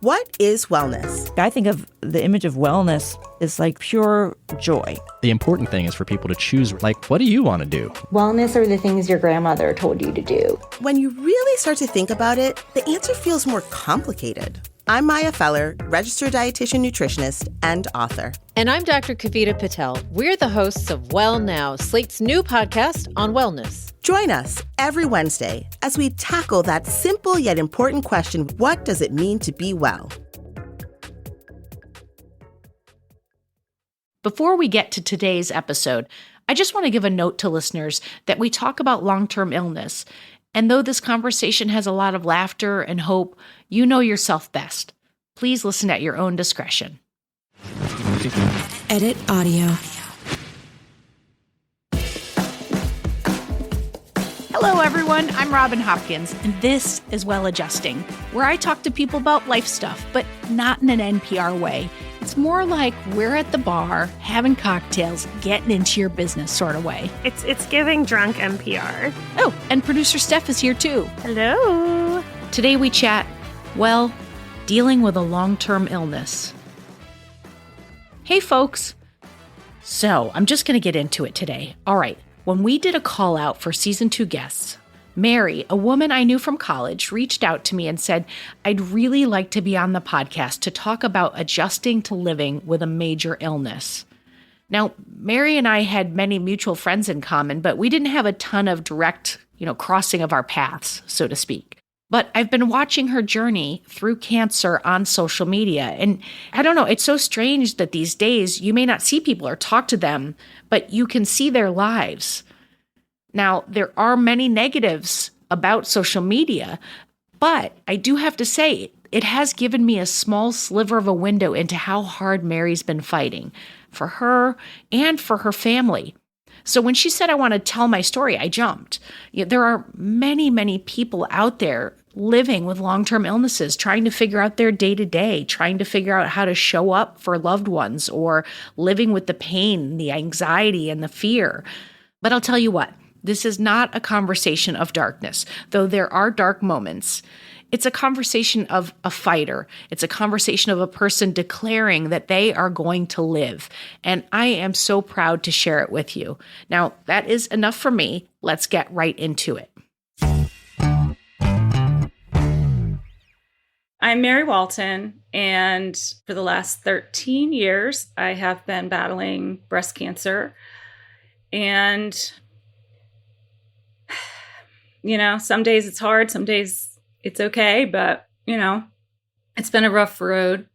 What is wellness? I think of the image of wellness as like pure joy. The important thing is for people to choose, like, what do you want to do? Wellness are the things your grandmother told you to do. When you really start to think about it, the answer feels more complicated. I'm Maya Feller, registered dietitian nutritionist and author. And I'm Dr. Kavita Patel. We're the hosts of Well Now, Slate's new podcast on wellness. Join us every Wednesday as we tackle that simple yet important question, what does it mean to be well? Before we get to today's episode, I just want to give a note to listeners that we talk about long-term illness. And though this conversation has a lot of laughter and hope, you know yourself best. Please listen at your own discretion. Edit audio. Hello, everyone. I'm Robin Hopkins, and this is Well Adjusting, where I talk to people about life stuff, but not in an NPR way. It's more like we're at the bar, having cocktails, getting into your business sort of way. It's giving drunk NPR. Oh, and producer Steph is here too. Hello. Today we chat, well, dealing with a long-term illness. Hey, folks. So, I'm just going to get into it today. All right. When we did a call out for season 2 guests, Mary, a woman I knew from college, reached out to me and said, I'd really like to be on the podcast to talk about adjusting to living with a major illness. Now, Mary and I had many mutual friends in common, but we didn't have a ton of direct, crossing of our paths, so to speak. But I've been watching her journey through cancer on social media. And I don't know, it's so strange that these days you may not see people or talk to them, but you can see their lives. Now, there are many negatives about social media, but I do have to say, it has given me a small sliver of a window into how hard Mary's been fighting for her and for her family. So when she said, I want to tell my story, I jumped. There are many, many people out there living with long-term illnesses, trying to figure out their day-to-day, trying to figure out how to show up for loved ones, or living with the pain, the anxiety, and the fear. But I'll tell you what, this is not a conversation of darkness, though there are dark moments. It's a conversation of a fighter. It's a conversation of a person declaring that they are going to live. And I am so proud to share it with you. Now, that is enough for me. Let's get right into it. I'm Mary Walton, and for the last 13 years, I have been battling breast cancer. And, some days it's hard, some days it's okay, but, it's been a rough road.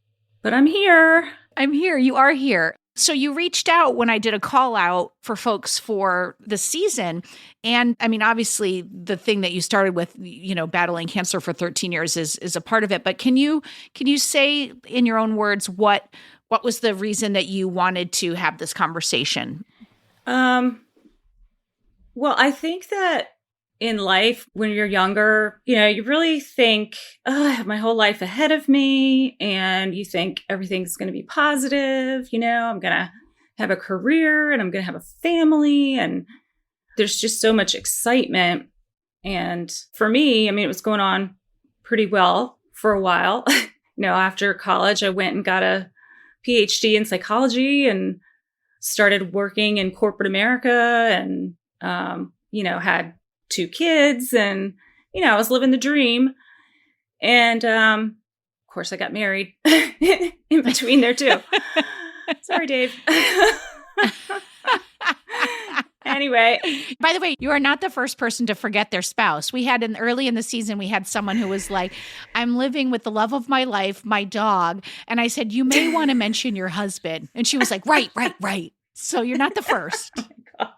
But I'm here. I'm here. You are here. So you reached out when I did a call out for folks for the season. And I mean, obviously the thing that you started with, battling cancer for 13 years is a part of it. But can you say in your own words, what was the reason that you wanted to have this conversation? Well, I think that in life, when you're younger, you really think, oh, I have my whole life ahead of me. And you think everything's going to be positive. I'm going to have a career and I'm going to have a family. And there's just so much excitement. And for me, it was going on pretty well for a while. After college, I went and got a PhD in psychology and started working in corporate America and, had 2 kids and, I was living the dream. And, of course I got married in between there too. Sorry, Dave. Anyway. By the way, you are not the first person to forget their spouse. We had early in the season, we had someone who was like, I'm living with the love of my life, my dog. And I said, you may want to mention your husband. And she was like, right. So you're not the first. Oh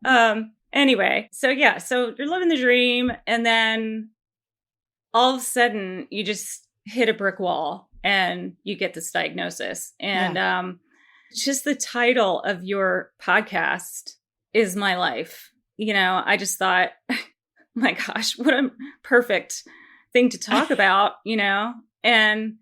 my God. Anyway, so you're living the dream, and then all of a sudden you just hit a brick wall and you get this diagnosis. And just the title of your podcast is my life. I just thought, my gosh, what a perfect thing to talk about, and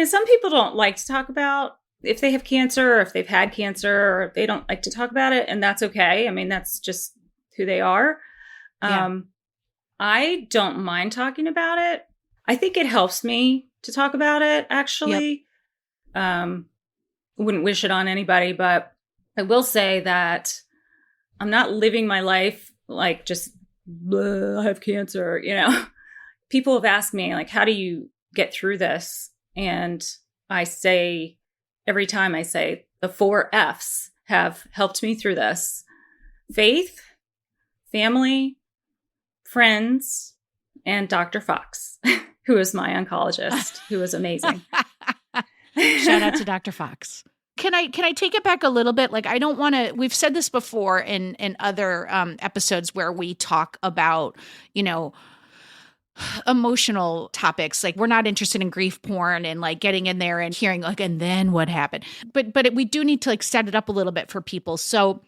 some people don't like to talk about if they have cancer or if they've had cancer, or if they don't like to talk about it, and that's okay. That's just who they are. I don't mind talking about it. I think it helps me to talk about it, actually. Wouldn't wish it on anybody, but I will say that I'm not living my life like just, I have cancer, People have asked me, like, how do you get through this? And I say, every time I say, the 4 F's have helped me through this: faith, family, friends, and Dr. Fox, who is my oncologist, who is amazing. Shout out to Dr. Fox. Can I take it back a little bit? Like, I don't want to, we've said this before in other episodes where we talk about, emotional topics. Like, we're not interested in grief porn and like getting in there and hearing like, and then what happened? But we do need to like set it up a little bit for people. So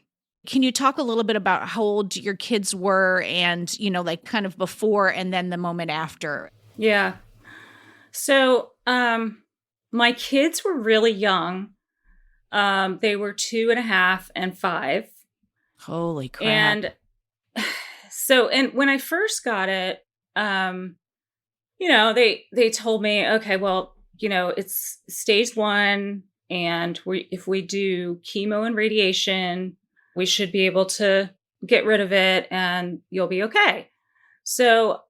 can you talk a little bit about how old your kids were and, like kind of before and then the moment after? Yeah. So, my kids were really young. They were 2.5 and 5. Holy crap. And so, and when I first got it, they told me, okay, well, it's stage 1, and if we do chemo and radiation, we should be able to get rid of it and you'll be okay. So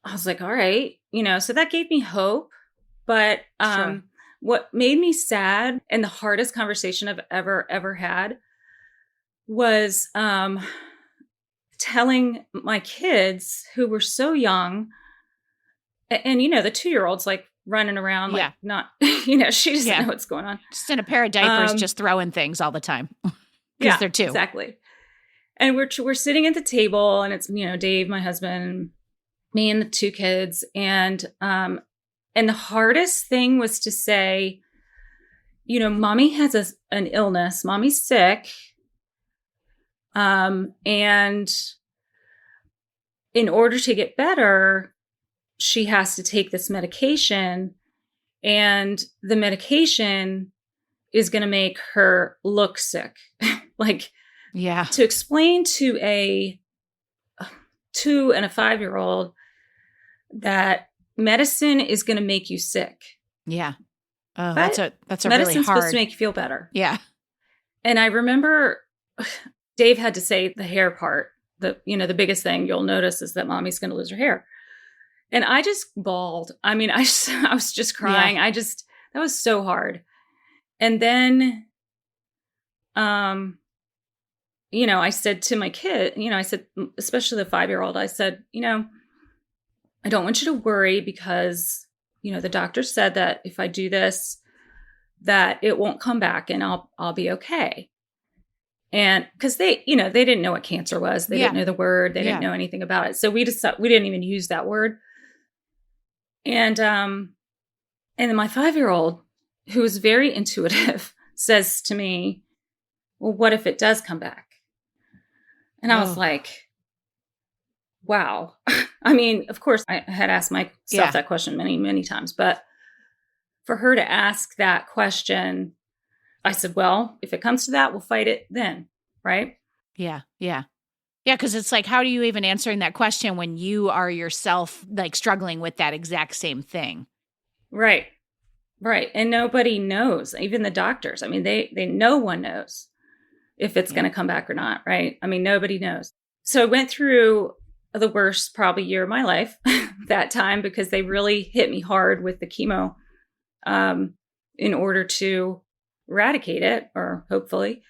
I was like, all right, so that gave me hope. But Sure. What made me sad and the hardest conversation I've ever had was telling my kids, who were so young, and the 2-year-old's like running around, like not, she doesn't know what's going on. Just in a pair of diapers, just throwing things all the time. Because they're 2. Exactly. And we're sitting at the table, and it's, Dave, my husband, me and the 2 kids. And the hardest thing was to say, mommy has an illness, mommy's sick. And in order to get better, she has to take this medication, and the medication is going to make her look sick. To explain to a 2 and a 5-year-old that medicine is going to make you sick. Yeah. Oh, but that's a medicine's really hard. supposed to make you feel better. Yeah. And I remember Dave had to say the hair part. The biggest thing you'll notice is that mommy's going to lose her hair. And I just bawled. I mean, I was just crying. Yeah. That was so hard. And then, I said to my kid, I said, especially the 5-year-old, I said, I don't want you to worry because, the doctor said that if I do this, that it won't come back and I'll be okay. And because they didn't know what cancer was. They didn't know the word. They didn't know anything about it. So we didn't even use that word. And then my 5-year-old, who is very intuitive, says to me, well, what if it does come back? And I was like, wow. I mean, of course, I had asked myself that question many, many times. But for her to ask that question, I said, well, if it comes to that, we'll fight it then. Right? Yeah. Yeah. Yeah. Because it's like, how do you even answering that question when you are yourself like struggling with that exact same thing? Right. Right. And nobody knows, even the doctors. I mean, no one knows if it's going to come back or not. Right. I mean, nobody knows. So I went through the worst probably year of my life that time because they really hit me hard with the chemo in order to eradicate it, or hopefully.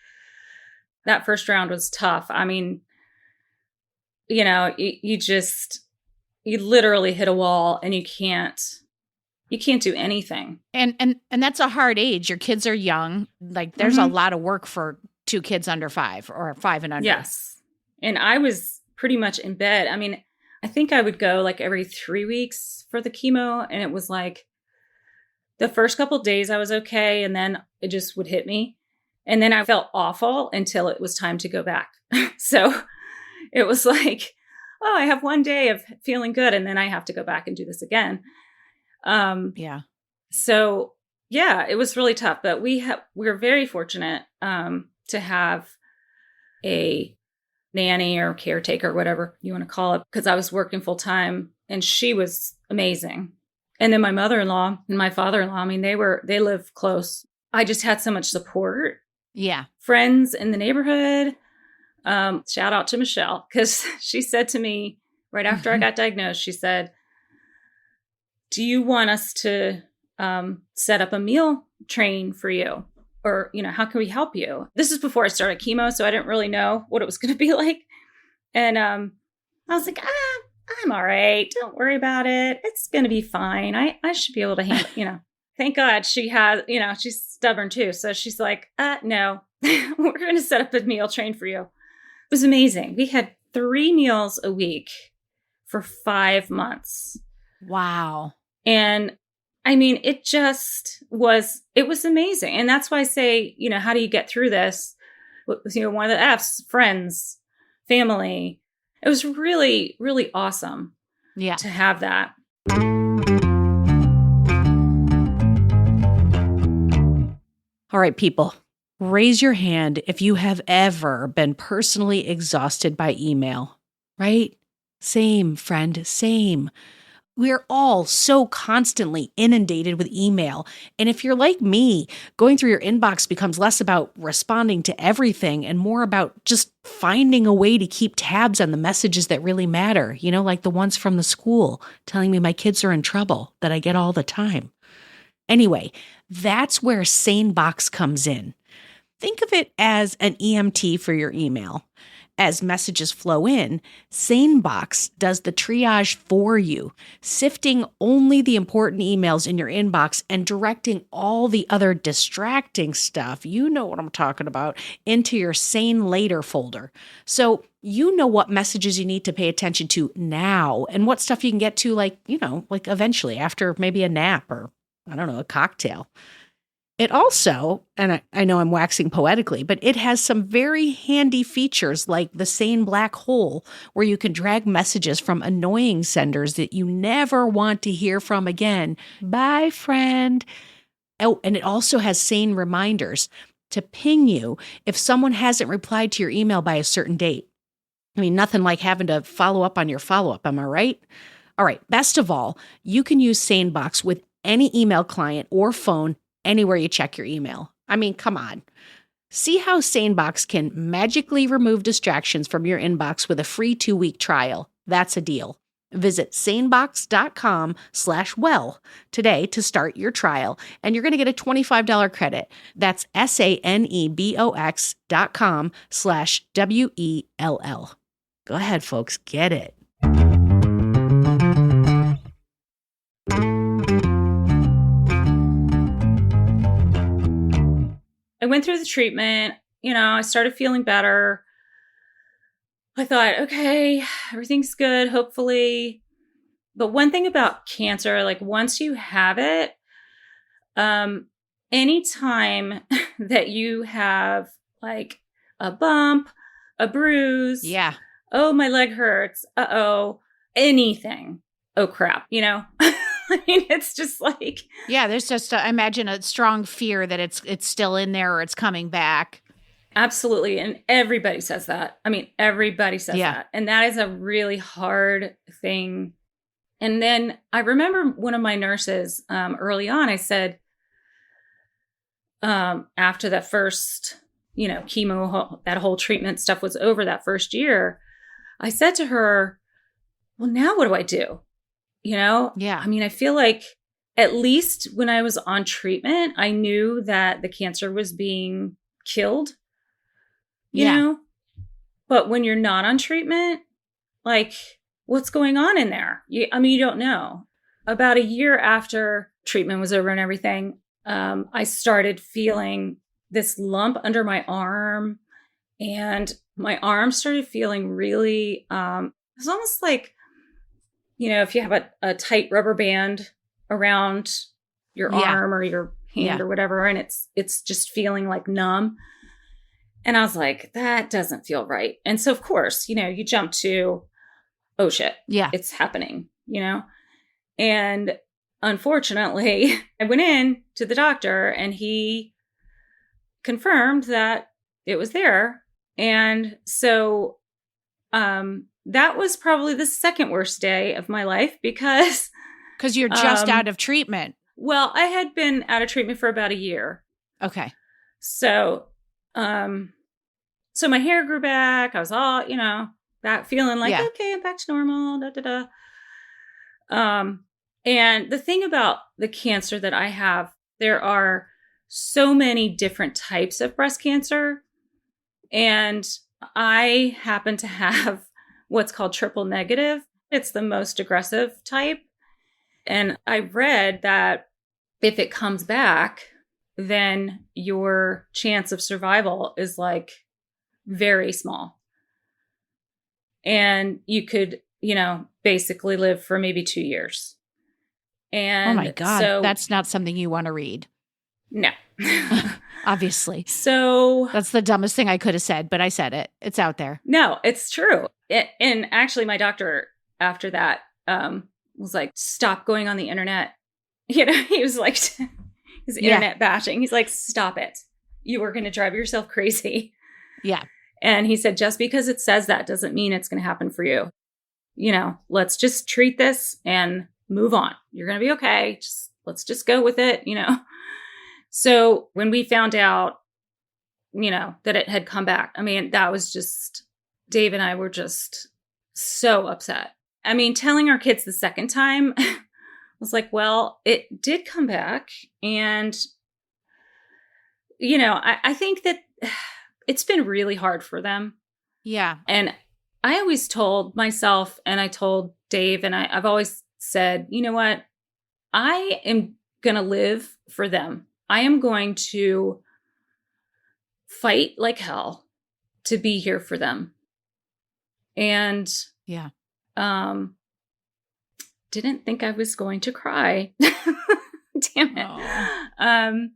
That first round was tough. I mean, you literally hit a wall and you can't do anything. And that's a hard age. Your kids are young. Like there's a lot of work for 2 kids under 5 or 5 and under. Yes. And I was pretty much in bed. I mean, I think I would go like every 3 weeks for the chemo. And it was like the first couple of days I was okay. And then it just would hit me. And then I felt awful until it was time to go back. So it was like, oh, I have one day of feeling good. And then I have to go back and do this again. So yeah, it was really tough, but we're very fortunate to have a nanny or caretaker, whatever you want to call it, because I was working full time and she was amazing. And then my mother-in-law and my father-in-law, I mean, they live close. I just had so much support. Yeah. Friends in the neighborhood. Shout out to Michelle, because she said to me right after I got diagnosed, she said, do you want us to set up a meal train for you? Or, how can we help you? This is before I started chemo, so I didn't really know what it was going to be like. And I was like, I'm all right. Don't worry about it. It's going to be fine. I should be able to handle, Thank God she has, she's stubborn too. So she's like, no, we're going to set up a meal train for you. It was amazing. We had 3 meals a week for 5 months. Wow. And I mean, it was amazing. And that's why I say, how do you get through this? One of the F's, friends, family. It was really, really awesome to have that. All right, people, raise your hand if you have ever been personally exhausted by email, right? Same, friend, same. We're all so constantly inundated with email. And if you're like me, going through your inbox becomes less about responding to everything and more about just finding a way to keep tabs on the messages that really matter, like the ones from the school telling me my kids are in trouble that I get all the time. Anyway, that's where SaneBox comes in. Think of it as an EMT for your email. As messages flow in, SaneBox does the triage for you, sifting only the important emails in your inbox and directing all the other distracting stuff, you know what I'm talking about, into your Sane Later folder. So you know what messages you need to pay attention to now and what stuff you can get to like eventually after maybe a nap or, a cocktail. It also, and I know I'm waxing poetically, but it has some very handy features like the Sane Black Hole, where you can drag messages from annoying senders that you never want to hear from again. Bye, friend. Oh, and it also has Sane reminders to ping you if someone hasn't replied to your email by a certain date. I mean, nothing like having to follow up on your follow-up, am I right? All right, best of all, you can use SaneBox with any email client or phone anywhere you check your email. I mean, come on. See how SaneBox can magically remove distractions from your inbox with a free 2-week trial. That's a deal. Visit sanebox.com/well today to start your trial, and you're going to get a $25 credit. That's sanebox.com/WELL. Go ahead, folks. Get it. I went through the treatment, I started feeling better. I thought, okay, everything's good, hopefully. But one thing about cancer, like once you have it, anytime that you have like a bump, a bruise, oh, my leg hurts, anything, oh crap, I mean, it's just like... Yeah, there's just, I imagine, a strong fear that it's still in there or it's coming back. Absolutely. And everybody says that. I mean, everybody says that. And that is a really hard thing. And then I remember one of my nurses early on, I said, after that first, chemo, that whole treatment stuff was over that first year, I said to her, well, now what do I do? Yeah. I mean, I feel like at least when I was on treatment, I knew that the cancer was being killed, you know, but when you're not on treatment, like what's going on in there? You don't know. About a year after treatment was over and everything, I started feeling this lump under my arm, and my arm started feeling really, it was almost like, if you have a tight rubber band around your arm or your hand or whatever, and it's just feeling like numb. And I was like, that doesn't feel right. And so, of course, you jump to, oh shit, it's happening, And unfortunately, I went in to the doctor and he confirmed that it was there. And so, that was probably the second worst day of my life because Because you're just out of treatment. Well, I had been out of treatment for about a year. Okay. So, so my hair grew back. I was all, back feeling like, okay, I'm back to normal. And the thing about the cancer that I have, there are so many different types of breast cancer. And I happen to have what's called triple negative. It's the most aggressive type. And I read that if it comes back, then your chance of survival is like very small. And you could, basically live for maybe 2 years. And oh my God, so, that's not something you want to read. No. Obviously. So that's the dumbest thing I could have said, but I said it. It's out there. No, it's true. And actually my doctor after that was like, stop going on the internet. He was like, his internet bashing. He's like, stop it. You are going to drive yourself crazy. Yeah. And he said, just because it says that doesn't mean it's going to happen for you. Let's just treat this and move on. You're going to be okay. Let's just go with it, So when we found out, that it had come back, that was just, Dave and I were just so upset. Telling our kids the second time was like, well, it did come back. And, I think that it's been really hard for them. Yeah. And I always told myself, and I told Dave, and I've always said, you know what? I am going to live for them. I am going to fight like hell to be here for them. And yeah. Didn't think I was going to cry. Damn it.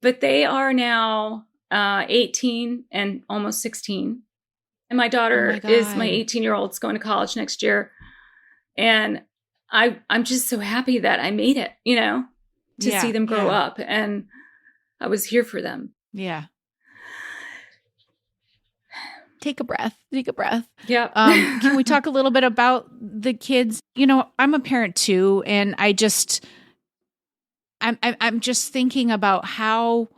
But they are now 18 and almost 16. And my daughter is my 18-year-old's going to college next year. And I'm just so happy that I made it, to see them grow up. And I was here for them. Yeah. Take a breath. Yeah. Can we talk a little bit about the kids? I'm a parent too. And I'm just thinking about how,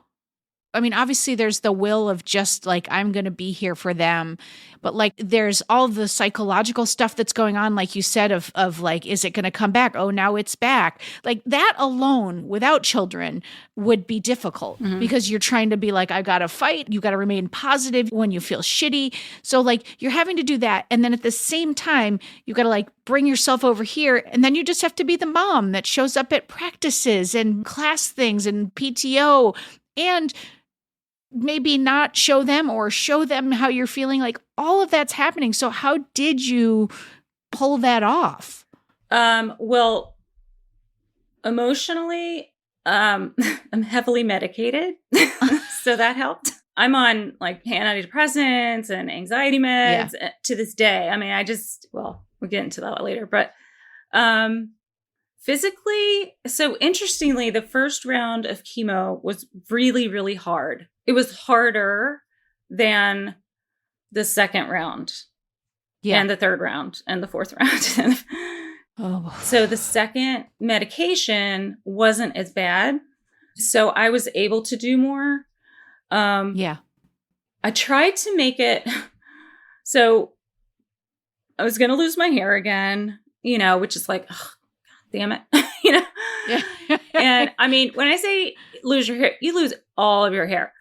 obviously there's the will of just like, I'm going to be here for them. But like, there's all the psychological stuff that's going on, like you said, of like, is it going to come back? Oh, now it's back. Like that alone without children would be difficult because you're trying to be like, I got to fight. You got to remain positive when you feel shitty. So like you're having to do that. And then at the same time, you got to like bring yourself over here. And then you just have to be the mom that shows up at practices and class things and PTO and maybe not show them or show them how you're feeling. Like all of that's happening. So how did you pull that off? Well, emotionally, I'm heavily medicated. So that helped. I'm on like antidepressants and anxiety meds to this day. We'll get into that later, but, physically, so interestingly, the first round of chemo was really, really hard. It was harder than the second round and the third round and the fourth round. So the second medication wasn't as bad. So I was able to do more. I tried to make it. So I was going to lose my hair again, which is like, oh, God damn it, And when I say lose your hair, you lose all of your hair.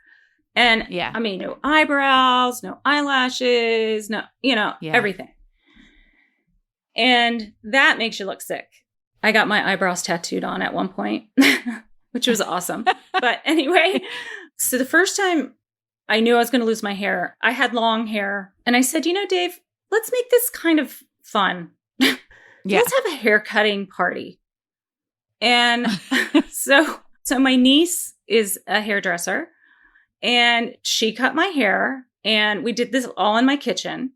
And no eyebrows, no eyelashes, no, everything. And that makes you look sick. I got my eyebrows tattooed on at one point, which was awesome. But anyway, so the first time I knew I was going to lose my hair, I had long hair. And I said, Dave, let's make this kind of fun. Let's have a hair cutting party. And so my niece is a hairdresser. And she cut my hair, and we did this all in my kitchen.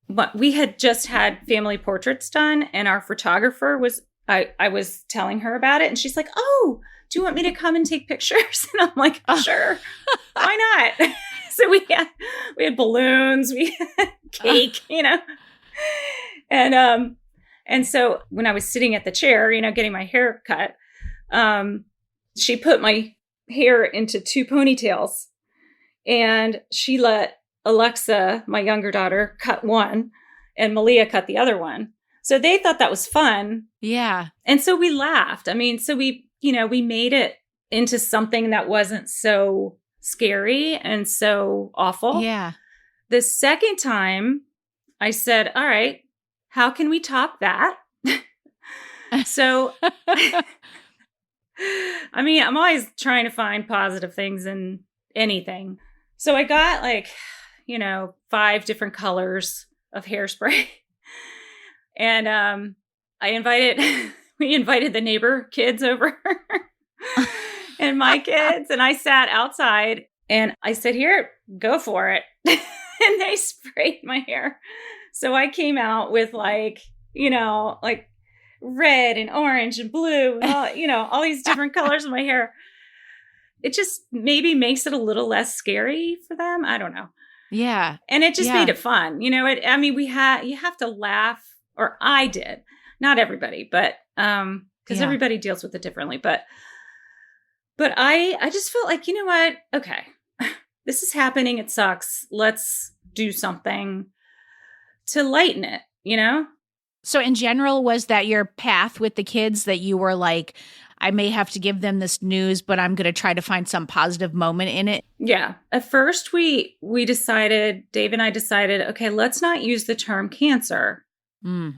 But we had just had family portraits done, and our photographer was, I was telling her about it, and she's like, oh, do you want me to come and take pictures? And I'm like, sure, why not? So we had balloons, we had cake, And And so when I was sitting at the chair, getting my hair cut, she put my hair into 2 ponytails, and she let Alexa, my younger daughter, cut one, and Malia cut the other one. So they thought that was fun. Yeah. And so we laughed. I mean, so we made it into something that wasn't so scary and so awful. Yeah. The second time I said, all right, how can we top that? So, I mean, I'm always trying to find positive things in anything. So I got 5 different colors of hairspray. And we invited the neighbor kids over and my kids. And I sat outside and I said, here, go for it. And they sprayed my hair. So I came out with red and orange and blue and all these different colors of my hair. It just maybe makes it a little less scary for them. I don't know. Yeah. And it just made it fun. You have to laugh, or I did, not everybody, but, cause everybody deals with it differently. But I just felt like, you know what? Okay, this is happening. It sucks. Let's do something to lighten it, So in general, was that your path with the kids, that you were like, I may have to give them this news, but I'm going to try to find some positive moment in it? Yeah. At first we decided, Dave and I decided, okay, let's not use the term cancer. And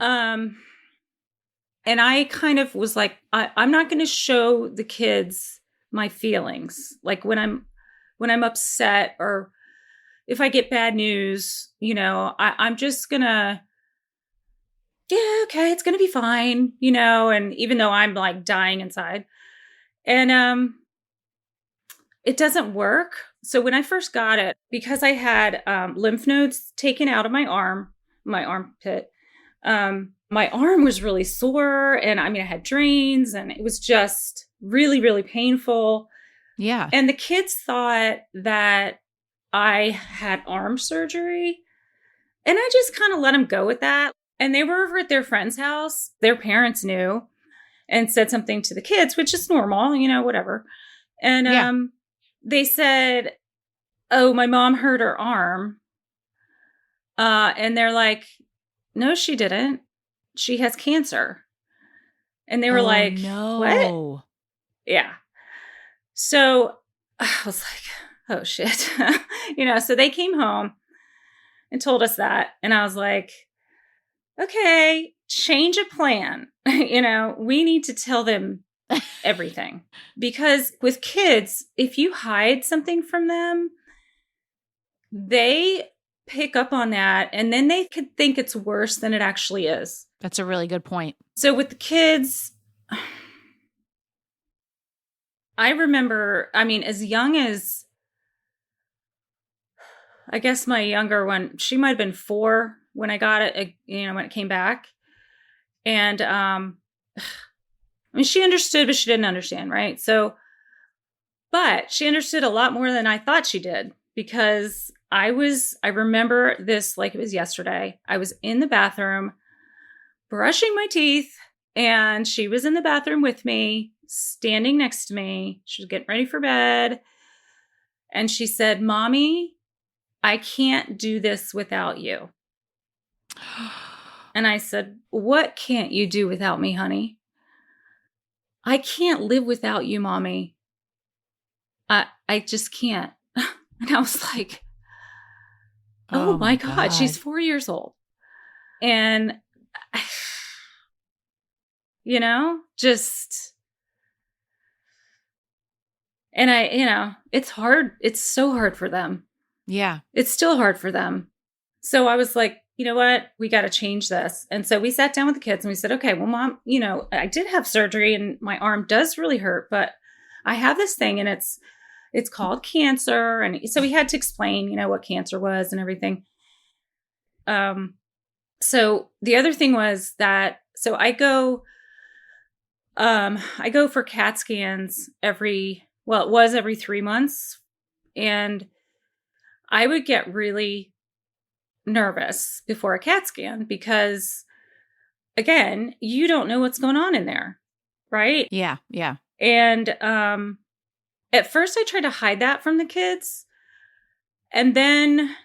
I kind of was like, I'm not going to show the kids my feelings. Like when I'm upset, or if I get bad news, I'm just going to, yeah, okay, it's going to be fine, and even though I'm like dying inside, and it doesn't work. So when I first got it, because I had lymph nodes taken out of my armpit, my arm was really sore, and I had drains, and it was just really, really painful. Yeah. And the kids thought that I had arm surgery, and I just kind of let them go with that. And they were over at their friend's house. Their parents knew and said something to the kids, which is normal, whatever. And they said, oh, my mom hurt her arm. And they're like, no, she didn't. She has cancer. And they were like, no. What? Yeah. So I was like, oh, shit. So they came home and told us that. And I was like, okay, change of plan. We need to tell them everything, because with kids, if you hide something from them, they pick up on that, and then they could think it's worse than it actually is. That's a really good point. So with the kids, I remember, as young as, I guess my younger one, she might have been 4 when I got it, when it came back. And, she understood, but she didn't understand. Right. So, but she understood a lot more than I thought she did, because I remember this like it was yesterday. I was in the bathroom brushing my teeth, and she was in the bathroom with me, standing next to me. She was getting ready for bed. And she said, Mommy, I can't do this without you. And I said, what can't you do without me, honey? I can't live without you, Mommy. I just can't. And I was like, oh my God, she's 4 years old. And, and it's hard. It's so hard for them. Yeah. It's still hard for them. So I was like, you know what? We got to change this. And so we sat down with the kids and we said, okay, well, Mom, I did have surgery and my arm does really hurt, but I have this thing and it's called cancer. And so we had to explain, what cancer was and everything. So the other thing was that, so I go for CAT scans every 3 months. And I would get really nervous before a CAT scan because again, you don't know what's going on in there, right? Yeah. Yeah. And at first I tried to hide that from the kids. And then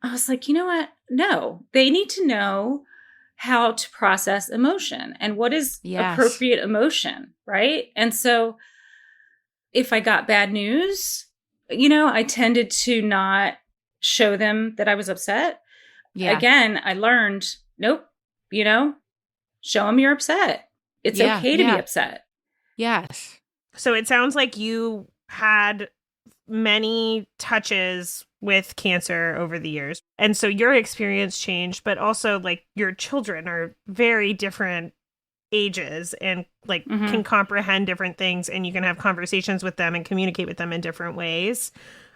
I was like, you know what? No, they need to know how to process emotion and what is appropriate emotion, right? And so if I got bad news, I tended to not show them that I was upset. Yeah. Again, I learned, nope, show them you're upset. It's okay to be upset. Yes. So it sounds like you had many touches with cancer over the years. And so your experience changed, but also like your children are very different ages and like can comprehend different things, and you can have conversations with them and communicate with them in different ways.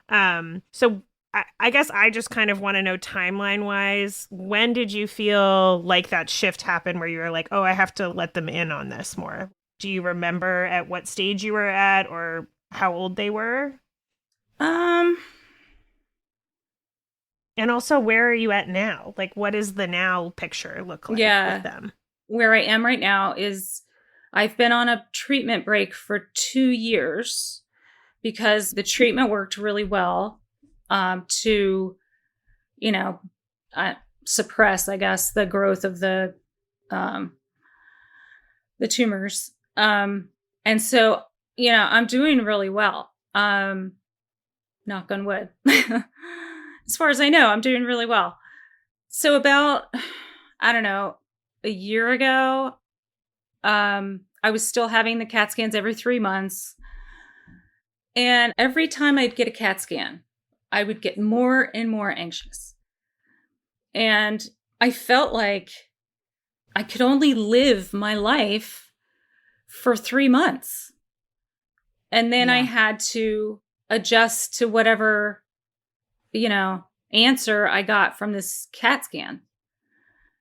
So I guess I just kind of want to know timeline wise, when did you feel like that shift happened where you were like, oh, I have to let them in on this more? Do you remember at what stage you were at or how old they were? And also, where are you at now? Like, what does the now picture look like with them? Where I am right now is I've been on a treatment break for 2 years because the treatment worked really well to, suppress, I guess, the growth of the tumors. And so, I'm doing really well. Knock on wood. As far as I know, I'm doing really well. So about, I don't know, a year ago, I was still having the CAT scans every 3 months. And every time I'd get a CAT scan, I would get more and more anxious. And I felt like I could only live my life for 3 months. And then I had to adjust to whatever, answer I got from this CAT scan.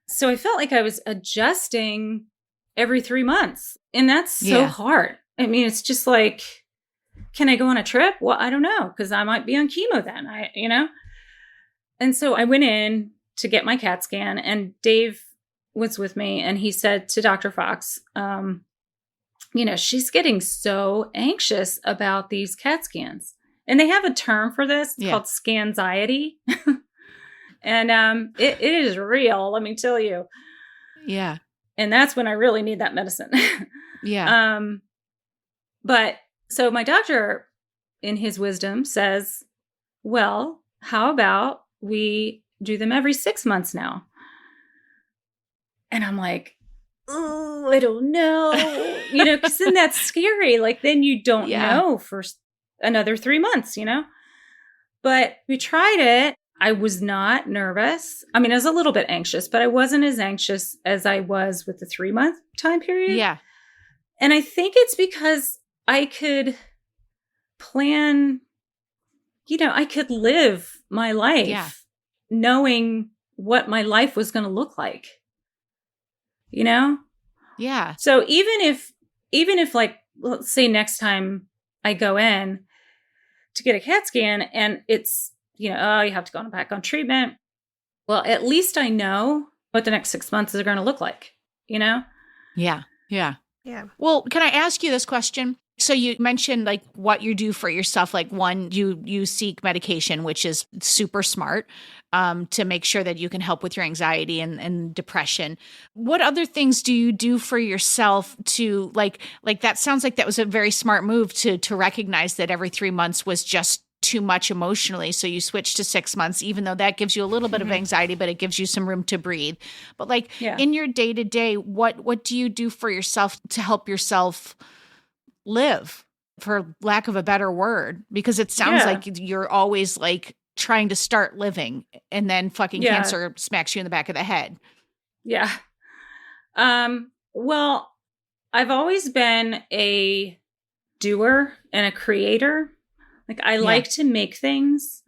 So I felt like I was adjusting every 3 months. And that's so hard. I mean, it's just like, can I go on a trip? Well, I don't know, because I might be on chemo then, And so I went in to get my CAT scan, and Dave was with me, and he said to Dr. Fox, she's getting so anxious about these CAT scans. And they have a term for this. It's called scanxiety. And it is real, let me tell you. Yeah. And that's when I really need that medicine. Yeah. But so my doctor, in his wisdom, says, well, how about we do them every 6 months now? And I'm like, oh, I don't know. Because then that's scary. Like, then you don't know for another 3 months, But we tried it. I was not nervous. I mean, I was a little bit anxious, but I wasn't as anxious as I was with the 3 month time period. Yeah. And I think it's because I could plan, I could live my life knowing what my life was going to look like, Yeah. So even if like, let's say next time I go in to get a CAT scan and it's, you have to go back on treatment. Well, at least I know what the next 6 months are going to look like, Yeah. Yeah. Yeah. Well, can I ask you this question? So you mentioned like what you do for yourself. Like one, you seek medication, which is super smart, to make sure that you can help with your anxiety and depression. What other things do you do for yourself to like that sounds like that was a very smart move to recognize that every 3 months was just too much emotionally. So you switch to 6 months, even though that gives you a little bit of anxiety, but it gives you some room to breathe. But like in your day to day, what do you do for yourself to help yourself live, for lack of a better word? Because it sounds like you're always like trying to start living, and then fucking cancer smacks you in the back of the head. Yeah. Well, I've always been a doer and a creator. Like I like to make things.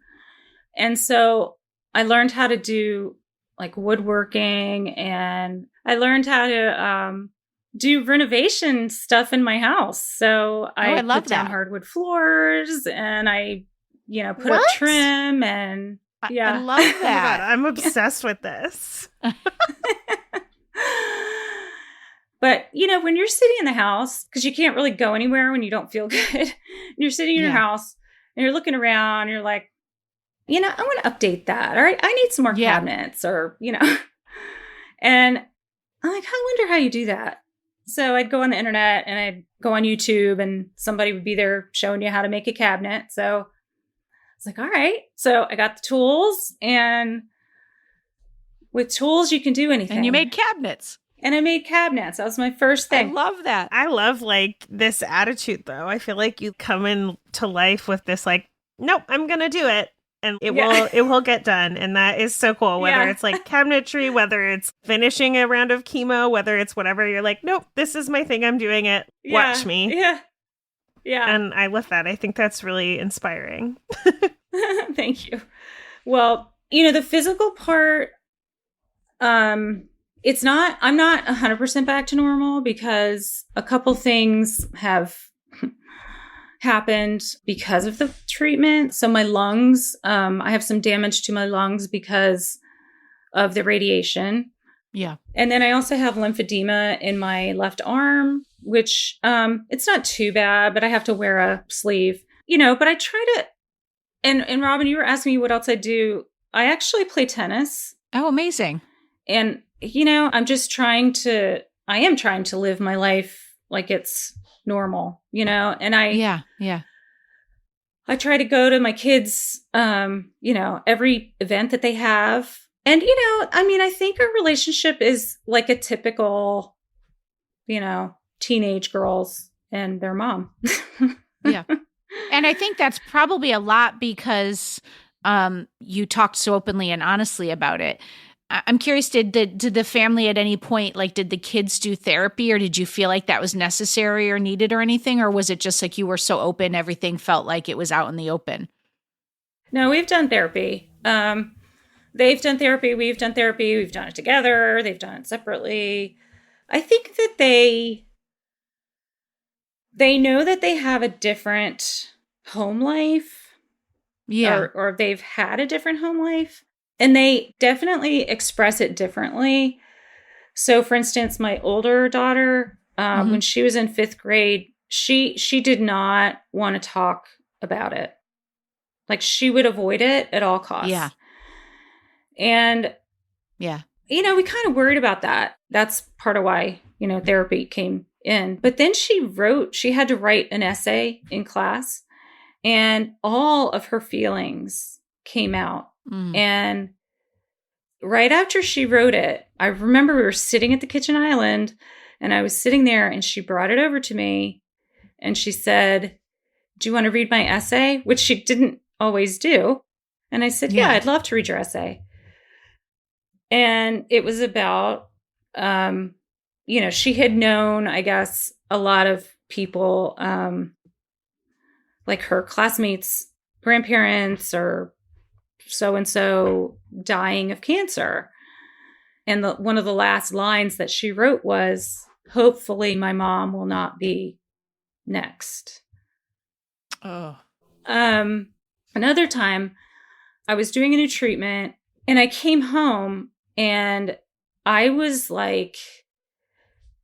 And so I learned how to do like woodworking, and I learned how to do renovation stuff in my house. So I put down hardwood floors, and I, put up trim, and I love that. I'm obsessed with this. But, when you're sitting in the house, because you can't really go anywhere when you don't feel good, and you're sitting in your house and you're looking around, and you're like, I want to update that. Or I need some more cabinets or, and I'm like, I wonder how you do that. So I'd go on the internet and I'd go on YouTube and somebody would be there showing you how to make a cabinet. So I was like, all right. So I got the tools, and with tools, you can do anything. And you made cabinets. And I made cabinets. That was my first thing. I love that. I love like this attitude though. I feel like you come into life with this like, nope, I'm going to do it. And it will get done. And that is so cool. Whether it's like cabinetry, whether it's finishing a round of chemo, whether it's whatever, you're like, nope, this is my thing. I'm doing it. Watch me. Yeah. Yeah. And I love that. I think that's really inspiring. Thank you. Well, the physical part, I'm not 100% back to normal because a couple things have happened because of the treatment. So my lungs, I have some damage to my lungs because of the radiation. Yeah. And then I also have lymphedema in my left arm, which it's not too bad, but I have to wear a sleeve, but I try to, and Robin, you were asking me what else I do. I actually play tennis. Oh, amazing. And, I am trying to live my life like it's normal, and I try to go to my kids, every event that they have. And, I think our relationship is like a typical, teenage girls and their mom. Yeah. And I think that's probably a lot because you talked so openly and honestly about it. I'm curious, did the family at any point, like, did the kids do therapy, or did you feel like that was necessary or needed or anything? Or was it just like you were so open, everything felt like it was out in the open? No, we've done therapy. They've done therapy. We've done therapy. We've done it together. They've done it separately. I think that they know that they have a different home life. Yeah. Or they've had a different home life. And they definitely express it differently. So, for instance, my older daughter, when she was in 5th grade, she did not want to talk about it. Like, she would avoid it at all costs. Yeah. And, yeah, we kind of worried about that. That's part of why, therapy came in. But then she had to write an essay in class, and all of her feelings came out. And right after she wrote it, I remember we were sitting at the kitchen island, and I was sitting there, and she brought it over to me, and she said, "Do you want to read my essay?" Which she didn't always do. And I said, yeah, I'd love to read your essay. And it was about, she had known, I guess, a lot of people, like her classmates, grandparents, or so-and-so dying of cancer. And one of the last lines that she wrote was, "Hopefully my mom will not be next." Oh. Another time I was doing a new treatment, and I came home, and I was like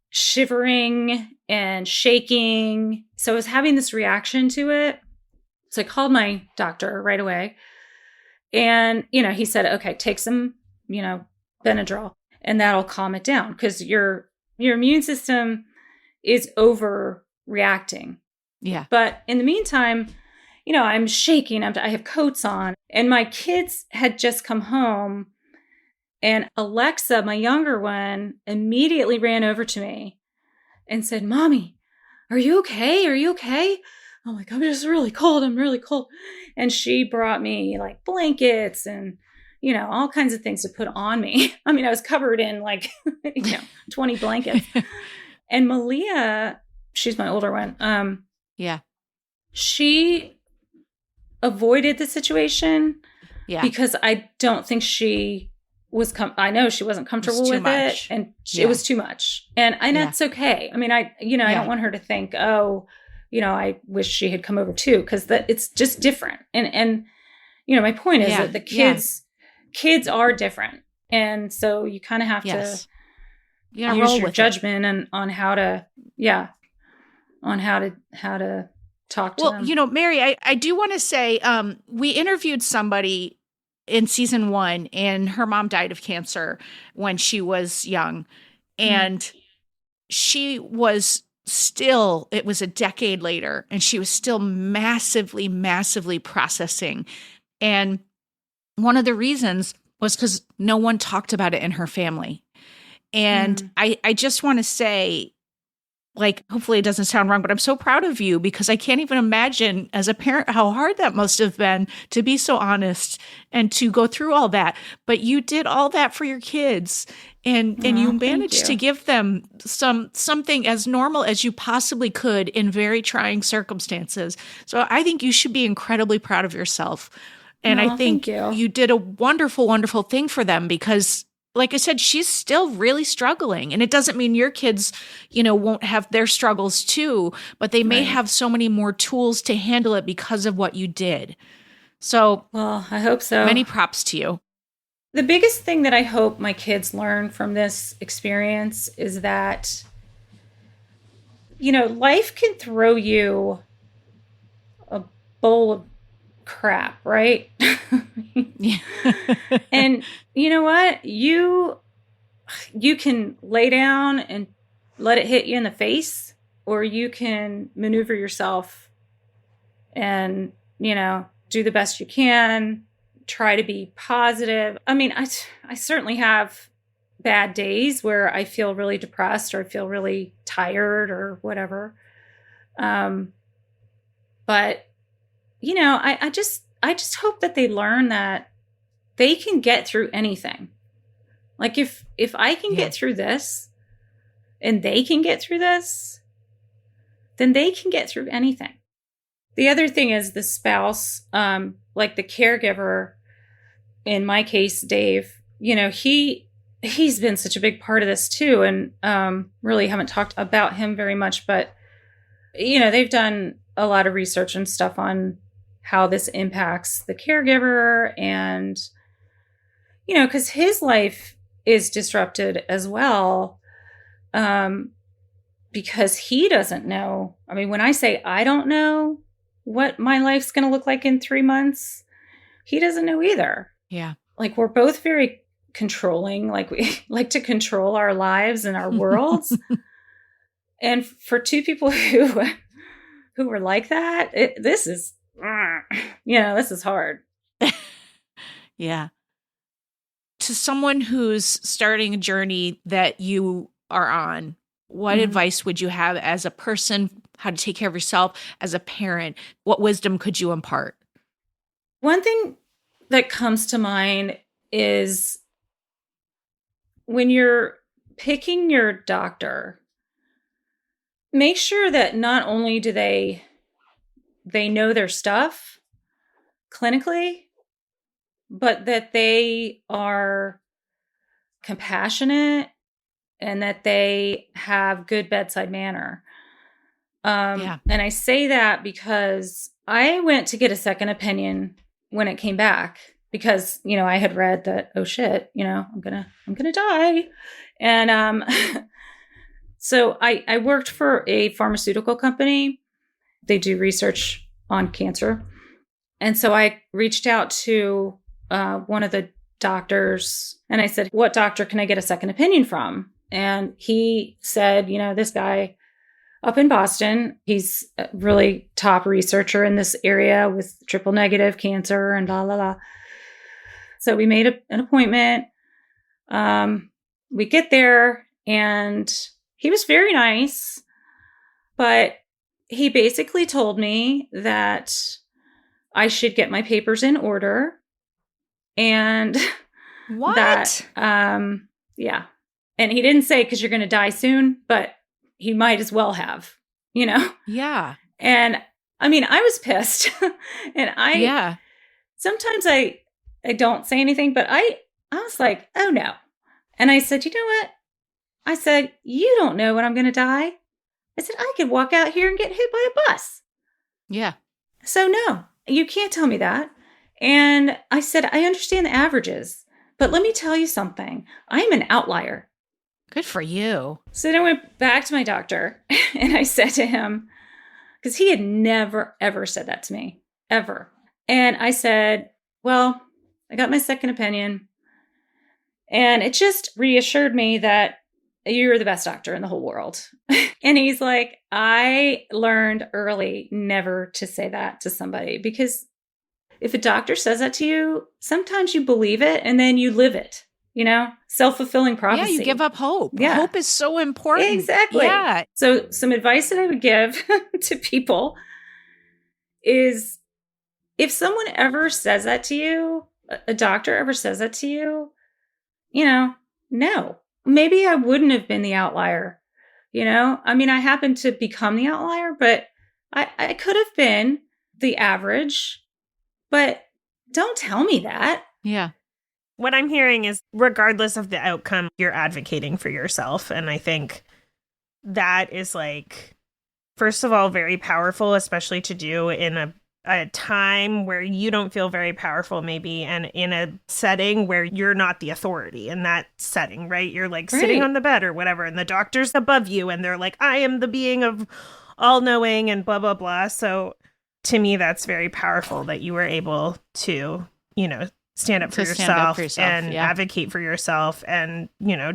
shivering and shaking. So I was having this reaction to it. So I called my doctor right away. And, he said, okay, take some, Benadryl, and that'll calm it down, because your immune system is overreacting. Yeah. But in the meantime, I'm shaking. I have coats on, and my kids had just come home, and Alexa, my younger one, immediately ran over to me and said, "Mommy, are you okay? Are you okay?" I'm like, "I'm just really cold. I'm really cold." And she brought me like blankets and, all kinds of things to put on me. I mean, I was covered in like, 20 blankets. And Malia, she's my older one. Yeah. She avoided the situation. Yeah. Because I don't think she was, I know she wasn't comfortable with it. And it was too much. And that's okay. I mean, I don't want her to think, oh, I wish she had come over too, because it's just different. And my point is that the kids are different. And so you kind of have You gotta use roll your with it. judgment and on how to talk to them. Well, Mary, I do want to say we interviewed somebody in season 1, and her mom died of cancer when she was young. And she was still, it was a decade later, and she was still massively, massively processing. And one of the reasons was because no one talked about it in her family. And I just want to say, like, hopefully it doesn't sound wrong, but I'm so proud of you, because I can't even imagine as a parent how hard that must have been to be so honest and to go through all that. But you did all that for your kids, and you managed to give them something as normal as you possibly could in very trying circumstances. So I think you should be incredibly proud of yourself. And I think you did a wonderful, wonderful thing for them, because like I said, she's still really struggling. And it doesn't mean your kids, won't have their struggles too, but they may have so many more tools to handle it because of what you did. So, well, I hope so. Many props to you. The biggest thing that I hope my kids learn from this experience is that, life can throw you a bowl of crap, right? Yeah. And you know what? You can lay down and let it hit you in the face, or you can maneuver yourself and, do the best you can, try to be positive. I mean, I certainly have bad days where I feel really depressed or I feel really tired or whatever. But I just hope that they learn that they can get through anything. Like if I can get through this and they can get through this, then they can get through anything. The other thing is the spouse, like the caregiver, in my case, Dave, he's been such a big part of this too. And really haven't talked about him very much, but, they've done a lot of research and stuff on how this impacts the caregiver, and, because his life is disrupted as well, because he doesn't know. I mean, when I say I don't know what my life's going to look like in 3 months, he doesn't know either. Yeah. Like, we're both very controlling, like we like to control our lives and our worlds. And for two people who were like that, this is hard. Yeah. To someone who's starting a journey that you are on, what advice would you have as a person, how to take care of yourself, as a parent? What wisdom could you impart? One thing that comes to mind is when you're picking your doctor, make sure that not only do they know their stuff clinically, but that they are compassionate and that they have good bedside manner. And I say that because I went to get a second opinion when it came back, because, I had read that, oh shit, I'm going to die. And, so I worked for a pharmaceutical company. They do research on cancer. And so I reached out to one of the doctors and I said, what doctor can I get a second opinion from? And he said, this guy up in Boston, he's a really top researcher in this area with triple negative cancer and blah, blah, blah. So we made an appointment. We get there and he was very nice, but he basically told me that I should get my papers in order. And what? That, yeah. And he didn't say, 'cause you're going to die soon, but he might as well have, Yeah. And I mean, I was pissed and sometimes I don't say anything, but I was like, oh no. And I said, you know what? I said, you don't know when I'm going to die. I said, I could walk out here and get hit by a bus. Yeah. So no, you can't tell me that. And I said, I understand the averages, but let me tell you something. I'm an outlier. Good for you. So then I went back to my doctor and I said to him, because he had never, ever said that to me, ever. And I said, well, I got my second opinion. And it just reassured me that you're the best doctor in the whole world. And he's like, I learned early never to say that to somebody, because if a doctor says that to you, sometimes you believe it and then you live it, self-fulfilling prophecy. Yeah, you give up hope. Yeah. Hope is so important. Exactly. Yeah. So some advice that I would give to people is, if someone ever says that to you, a doctor ever says that to you, no, maybe I wouldn't have been the outlier. I mean, I happened to become the outlier, but I could have been the average, but don't tell me that. Yeah. What I'm hearing is, regardless of the outcome, you're advocating for yourself. And I think that is, like, first of all, very powerful, especially to do in a time where you don't feel very powerful, maybe, and in a setting where you're not the authority in that setting, right? You're like sitting on the bed or whatever, and the doctor's above you, and they're like, I am the being of all knowing and blah, blah, blah. So to me, that's very powerful that you were able to, stand up for yourself and advocate for yourself and,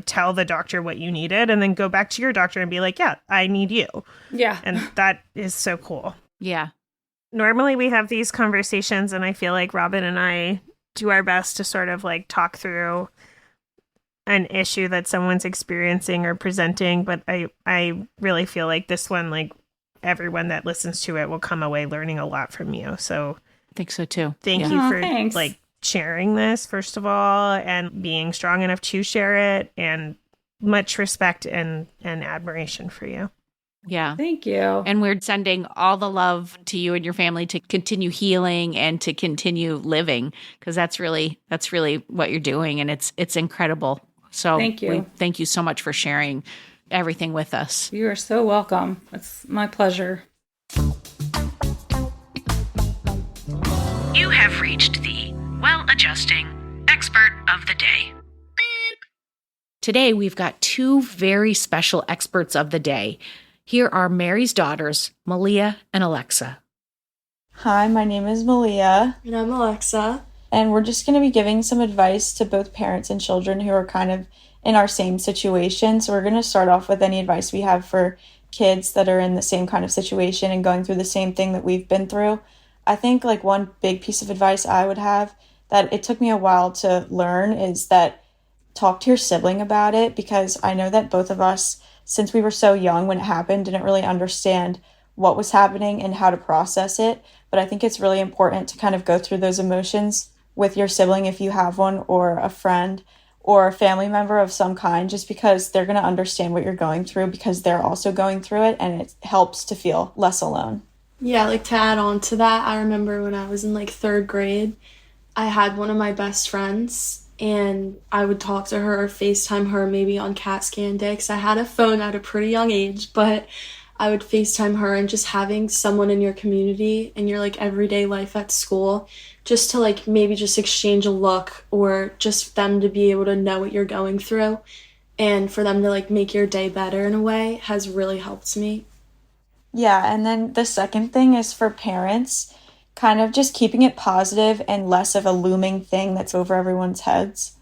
tell the doctor what you needed, and then go back to your doctor and be like, yeah, I need you. Yeah. And that is so cool. Yeah. Normally we have these conversations, and I feel like Robin and I do our best to sort of like talk through an issue that someone's experiencing or presenting. But I really feel like this one, like, everyone that listens to it will come away learning a lot from you. So I think so too. Thank you for like sharing this, first of all, and being strong enough to share it, and much respect and admiration for you. Yeah. Thank you. And we're sending all the love to you and your family to continue healing and to continue living, because that's really what you're doing, and it's incredible. So thank you. Thank you so much for sharing everything with us. You are so welcome. It's my pleasure. You have reached the Well-Adjusting Expert of the Day. Today, we've got two very special experts of the day. Here are Mary's daughters, Malia and Alexa. Hi, my name is Malia. And I'm Alexa. And we're just going to be giving some advice to both parents and children who are kind of in our same situation. So we're going to start off with any advice we have for kids that are in the same kind of situation and going through the same thing that we've been through. I think like one big piece of advice I would have that it took me a while to learn is that talk to your sibling about it, because I know that both of us, since we were so young when it happened, didn't really understand what was happening and how to process it. But I think it's really important to kind of go through those emotions with your sibling if you have one, or a friend or a family member of some kind, just because they're going to understand what you're going through, because they're also going through it, and it helps to feel less alone. Yeah, like to add on to that, I remember when I was in like 3rd grade, I had one of my best friends, and I would talk to her or FaceTime her maybe on CAT scan day, because I had a phone at a pretty young age, but I would FaceTime her. And just having someone in your community in your like everyday life at school, just to like maybe just exchange a look, or just them to be able to know what you're going through, and for them to like make your day better in a way, has really helped me. Yeah, and then the second thing is for parents, kind of just keeping it positive and less of a looming thing that's over everyone's heads.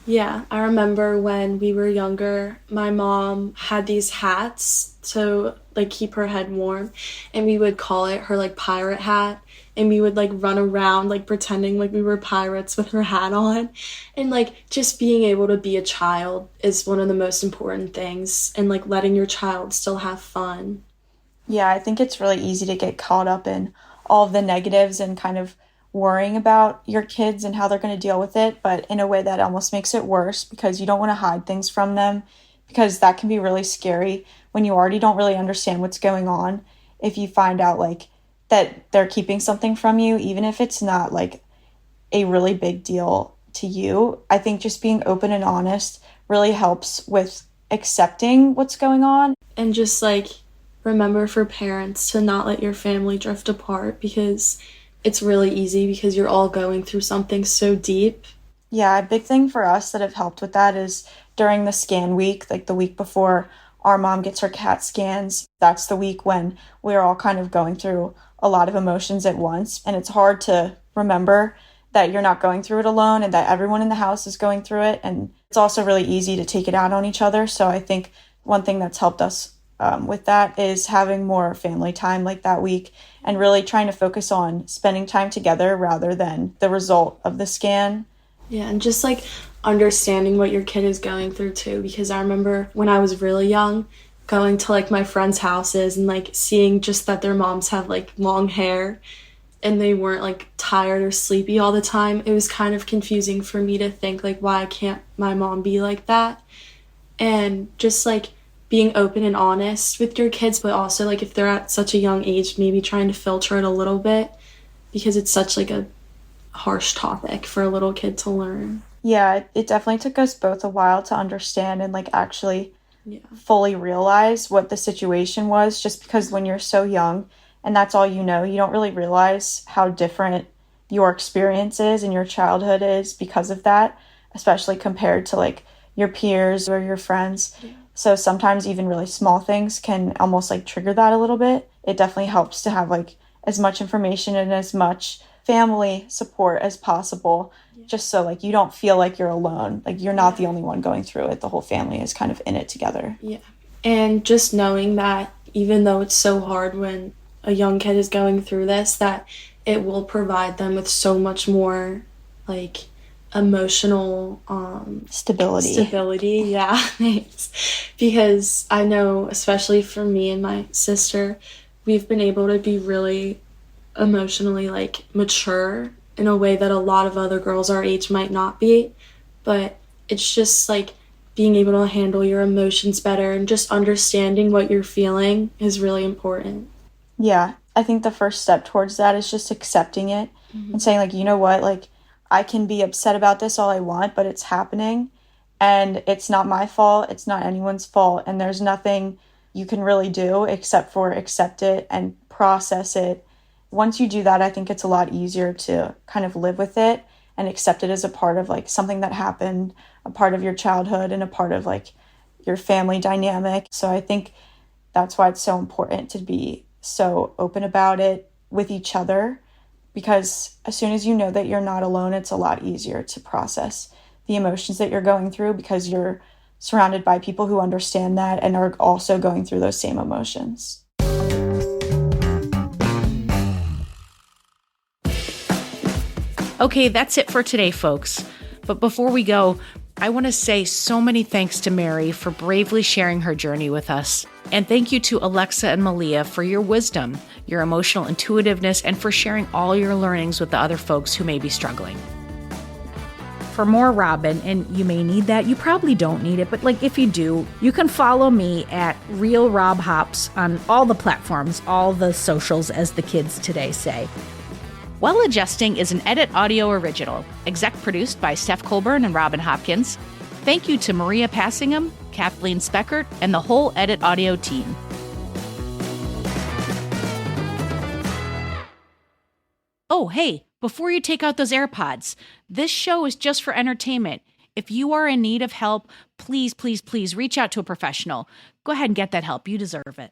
Yeah, I remember when we were younger, my mom had these hats to like keep her head warm, and we would call it her like pirate hat, and we would like run around like pretending like we were pirates with her hat on. And like just being able to be a child is one of the most important things, and like letting your child still have fun. Yeah, I think it's really easy to get caught up in all of the negatives and kind of worrying about your kids and how they're going to deal with it, but in a way that almost makes it worse, because you don't want to hide things from them, because that can be really scary when you already don't really understand what's going on. If you find out like that they're keeping something from you, even if it's not like a really big deal to you, I think just being open and honest really helps with accepting what's going on. And just like remember for parents to not let your family drift apart, because it's really easy, because you're all going through something so deep. Yeah, a big thing for us that have helped with that is during the scan week, like the week before our mom gets her CAT scans, that's the week when we're all kind of going through a lot of emotions at once. And it's hard to remember that you're not going through it alone and that everyone in the house is going through it. And it's also really easy to take it out on each other. So I think one thing that's helped us with that is having more family time like that week and really trying to focus on spending time together rather than the result of the scan. Yeah, and just like understanding what your kid is going through too, because I remember when I was really young going to like my friends' houses and like seeing just that their moms have like long hair and they weren't like tired or sleepy all the time. It was kind of confusing for me to think like, why can't my mom be like that? And just like being open and honest with your kids, but also like if they're at such a young age, maybe trying to filter it a little bit because it's such like a harsh topic for a little kid to learn. Yeah, it definitely took us both a while to understand and like actually fully realize what the situation was, just because when you're so young and that's all you know, you don't really realize how different your experience is and your childhood is because of that, especially compared to like your peers or your friends. Yeah. So sometimes even really small things can almost like trigger that a little bit. It definitely helps to have like as much information and as much family support as possible, just so like you don't feel like you're alone. Like you're not the only one going through it. The whole family is kind of in it together. Yeah. And just knowing that even though it's so hard when a young kid is going through this, that it will provide them with so much more like emotional stability. Yeah. Thanks. Because I know, especially for me and my sister, we've been able to be really emotionally like mature in a way that a lot of other girls our age might not be. But it's just like being able to handle your emotions better and just understanding what you're feeling is really important. Yeah, I think the first step towards that is just accepting it and saying like, you know what, like I can be upset about this all I want, but it's happening and it's not my fault. It's not anyone's fault. And there's nothing you can really do except for accept it and process it. Once you do that, I think it's a lot easier to kind of live with it and accept it as a part of like something that happened, a part of your childhood and a part of like your family dynamic. So I think that's why it's so important to be so open about it with each other, because as soon as you know that you're not alone, it's a lot easier to process the emotions that you're going through because you're surrounded by people who understand that and are also going through those same emotions. Okay, that's it for today, folks. But before we go, I want to say so many thanks to Mary for bravely sharing her journey with us. And thank you to Alexa and Malia for your wisdom, your emotional intuitiveness, and for sharing all your learnings with the other folks who may be struggling. For more Robin, and you may need that, you probably don't need it, but like if you do, you can follow me at Real Rob Hops on all the platforms, all the socials, as the kids today say. Well Adjusting is an Edit Audio original, exec produced by Steph Colburn and Robin Hopkins. Thank you to Maria Passingham, Kathleen Speckert, and the whole Edit Audio team. Oh, hey, before you take out those AirPods, this show is just for entertainment. If you are in need of help, please, please, please reach out to a professional. Go ahead and get that help. You deserve it.